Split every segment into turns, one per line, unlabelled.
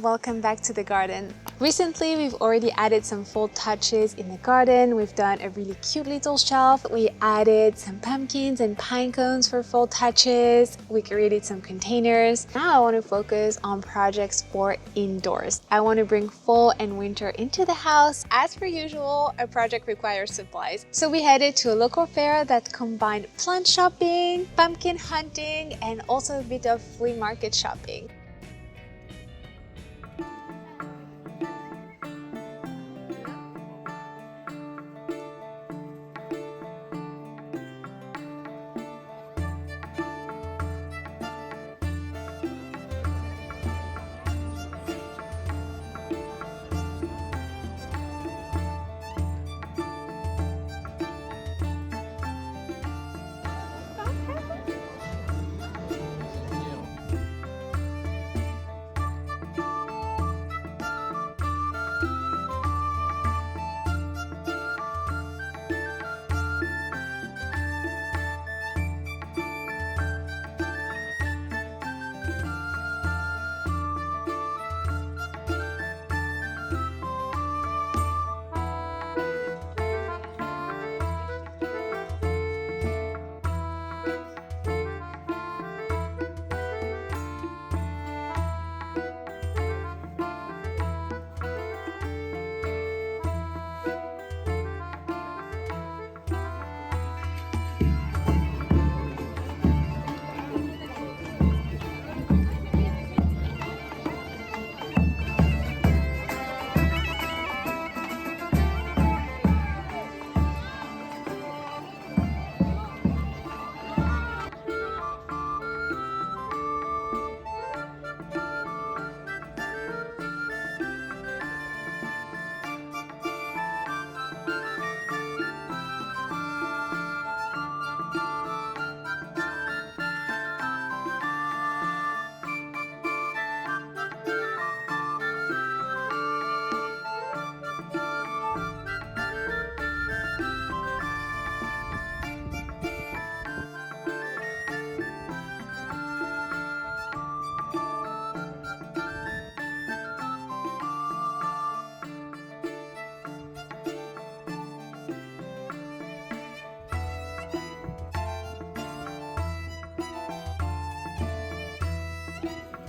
welcome back to the garden. Recently, we've already added some fall touches in the garden. We've done a really cute little shelf. We added some pumpkins and pine cones for fall touches. We created some containers. Now I want to focus on projects for indoors. I want to bring fall and winter into the house. As per usual, a project requires supplies. So we headed to a local fair that combined plant shopping, pumpkin hunting, and also a bit of flea market shopping.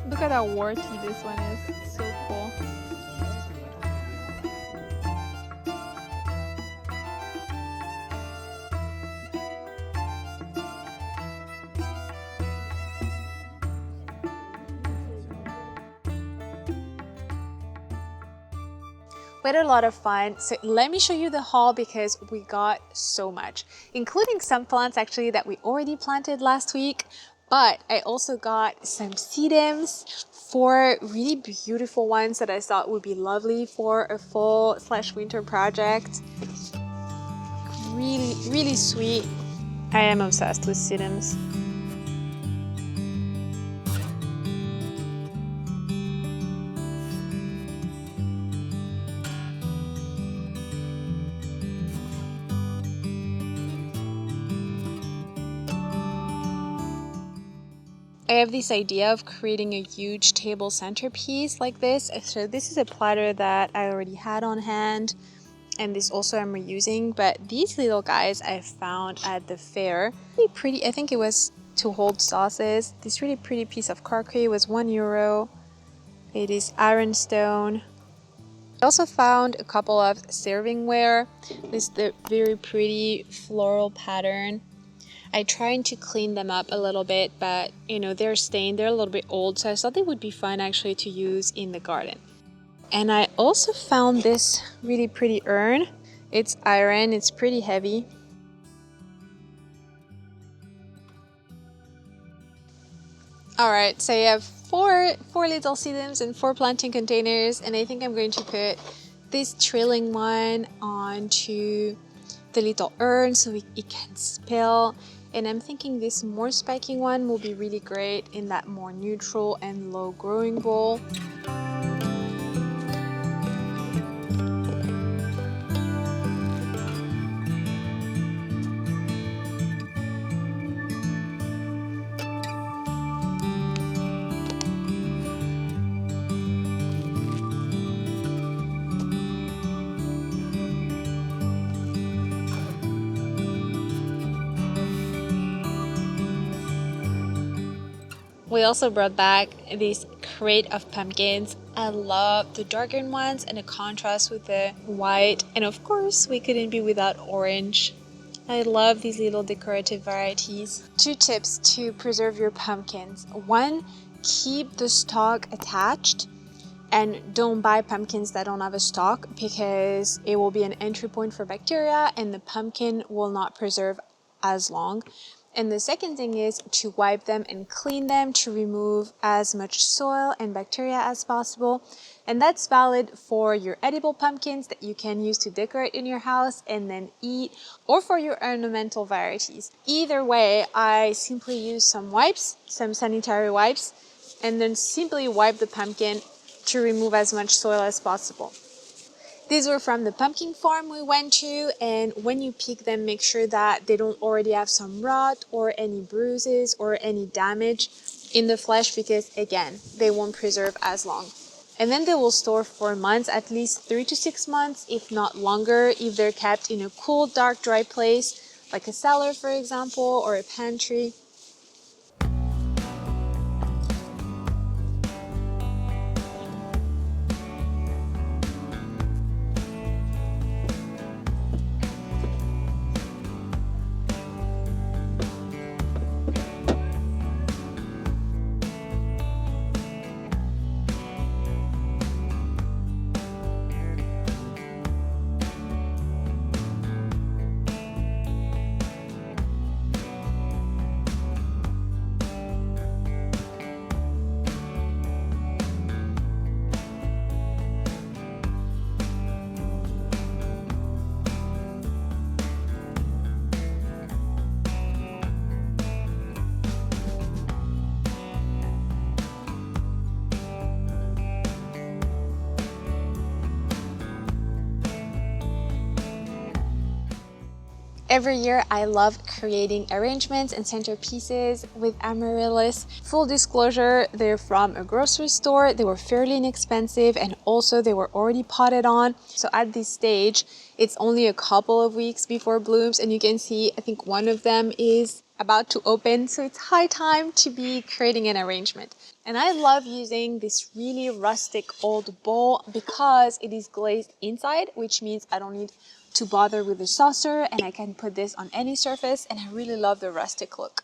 Look at how warty this one is. It's so cool.
We had a lot of fun, so let me show you the haul because we got so much, including some plants actually that we already planted last week, but I also got some sedums, 4 really beautiful ones that I thought would be lovely for a fall/winter project. Really, really sweet. I am obsessed with sedums. I have this idea of creating a huge table centerpiece like this. So this is a platter that I already had on hand, and this also I'm reusing, but these little guys I found at the fair. Really pretty. I think it was to hold sauces. This really pretty piece of crockery was €1. It is ironstone. I also found a couple of servingware with the very pretty floral pattern. I tried to clean them up a little bit, but you know, they're stained, they're a little bit old, so I thought they would be fun actually to use in the garden. And I also found this really pretty urn. It's iron, it's pretty heavy. Alright, so I have four little sedums and 4 planting containers, and I think I'm going to put this trilling one onto the little urn so it can spill. And I'm thinking this more spiking one will be really great in that more neutral and low growing bowl. We also brought back this crate of pumpkins. I love the darker ones and the contrast with the white. And of course, we couldn't be without orange. I love these little decorative varieties. 2 tips to preserve your pumpkins. 1, keep the stalk attached and don't buy pumpkins that don't have a stalk because it will be an entry point for bacteria and the pumpkin will not preserve as long. And the second thing is to wipe them and clean them to remove as much soil and bacteria as possible. And that's valid for your edible pumpkins that you can use to decorate in your house and then eat, or for your ornamental varieties. Either way, I simply use some wipes, some sanitary wipes, and then simply wipe the pumpkin to remove as much soil as possible. These were from the pumpkin farm we went to, and when you pick them, make sure that they don't already have some rot or any bruises or any damage in the flesh because, again, they won't preserve as long. And then they will store for months, at least 3 to 6 months, if not longer, if they're kept in a cool, dark, dry place, like a cellar, for example, or a pantry. Every year, I love creating arrangements and centerpieces with amaryllis. Full disclosure, they're from a grocery store. They were fairly inexpensive and also they were already potted on. So at this stage, it's only a couple of weeks before blooms and you can see, I think one of them is about to open. So it's high time to be creating an arrangement. And I love using this really rustic old bowl because it is glazed inside, which means I don't need to bother with the saucer and I can put this on any surface and I really love the rustic look.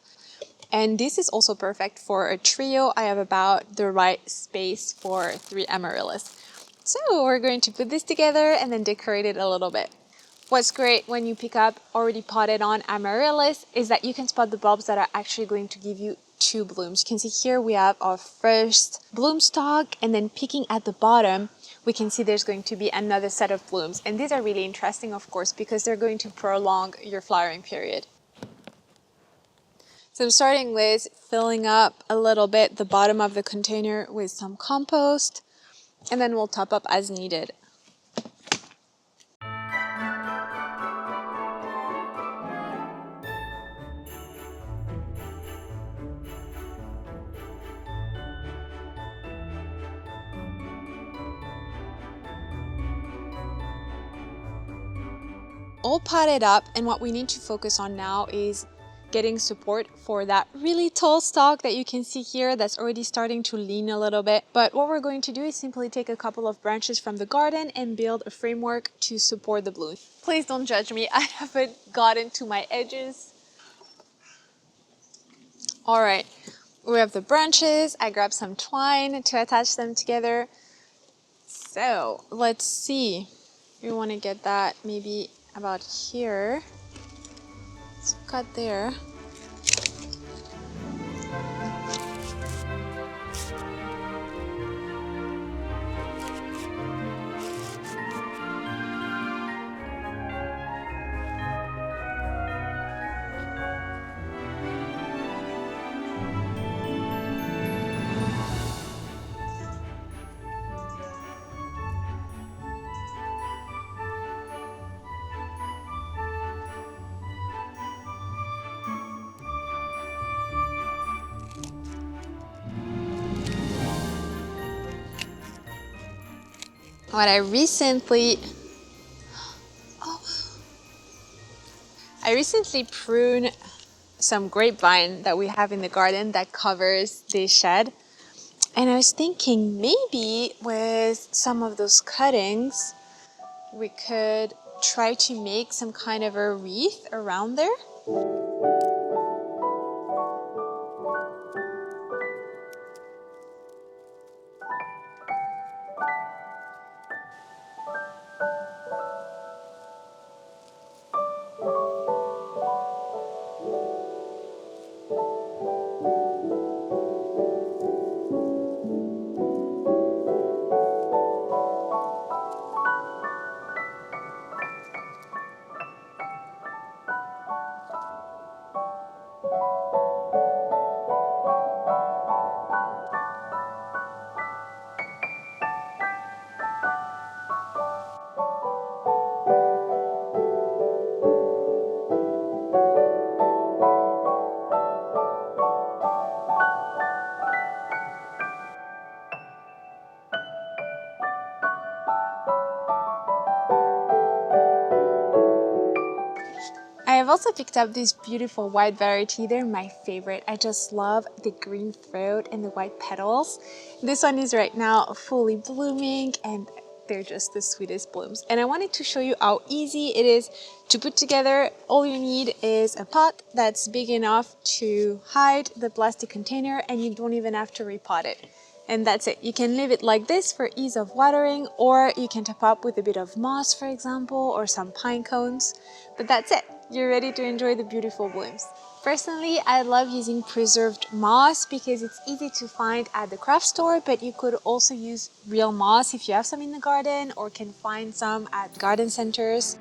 And this is also perfect for a trio. I have about the right space for 3 amaryllis. So we're going to put this together and then decorate it a little bit. What's great when you pick up already potted on amaryllis is that you can spot the bulbs that are actually going to give you 2 blooms. You can see here we have our first bloom stalk and then picking at the bottom we can see there's going to be another set of blooms. And these are really interesting, of course, because they're going to prolong your flowering period. So I'm starting with filling up a little bit the bottom of the container with some compost, and then we'll top up as needed. All potted up, and what we need to focus on now is getting support for that really tall stalk that you can see here that's already starting to lean a little bit. But what we're going to do is simply take a couple of branches from the garden and build a framework to support the bloom. Please don't judge me, I haven't gotten to my edges. All right, we have the branches. I grabbed some twine to attach them together. So let's see, we want to get that maybe about here. So cut there. What I recently pruned some grapevine that we have in the garden that covers the shed. And I was thinking maybe with some of those cuttings, we could try to make some kind of a wreath around there. I have also picked up this beautiful white variety. They're my favorite. I just love the green throat and the white petals. This one is right now fully blooming and they're just the sweetest blooms. And I wanted to show you how easy it is to put together. All you need is a pot that's big enough to hide the plastic container and you don't even have to repot it. And that's it. You can leave it like this for ease of watering, or you can top up with a bit of moss, for example, or some pine cones. But that's it. You're ready to enjoy the beautiful blooms. Personally, I love using preserved moss because it's easy to find at the craft store, but you could also use real moss if you have some in the garden or can find some at garden centers.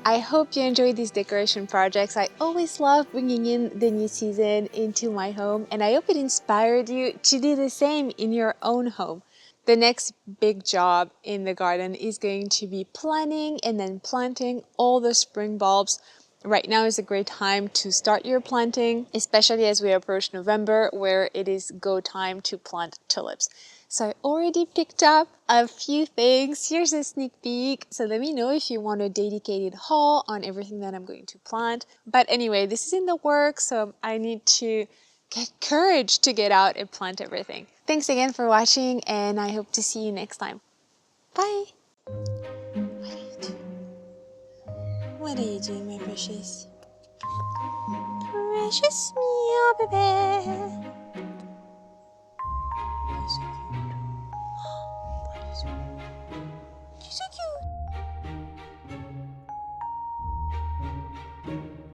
I hope you enjoyed these decoration projects. I always love bringing in the new season into my home, and I hope it inspired you to do the same in your own home. The next big job in the garden is going to be planting and then planting all the spring bulbs. Right now is a great time to start your planting, especially as we approach November, where it is go time to plant tulips. So I already picked up a few things. Here's a sneak peek. So let me know if you want a dedicated haul on everything that I'm going to plant. But anyway, this is in the works, so I need to get courage to get out and plant everything. Thanks again for watching, and I hope to see you next time. Bye! What are you doing, my precious? Precious meow baby.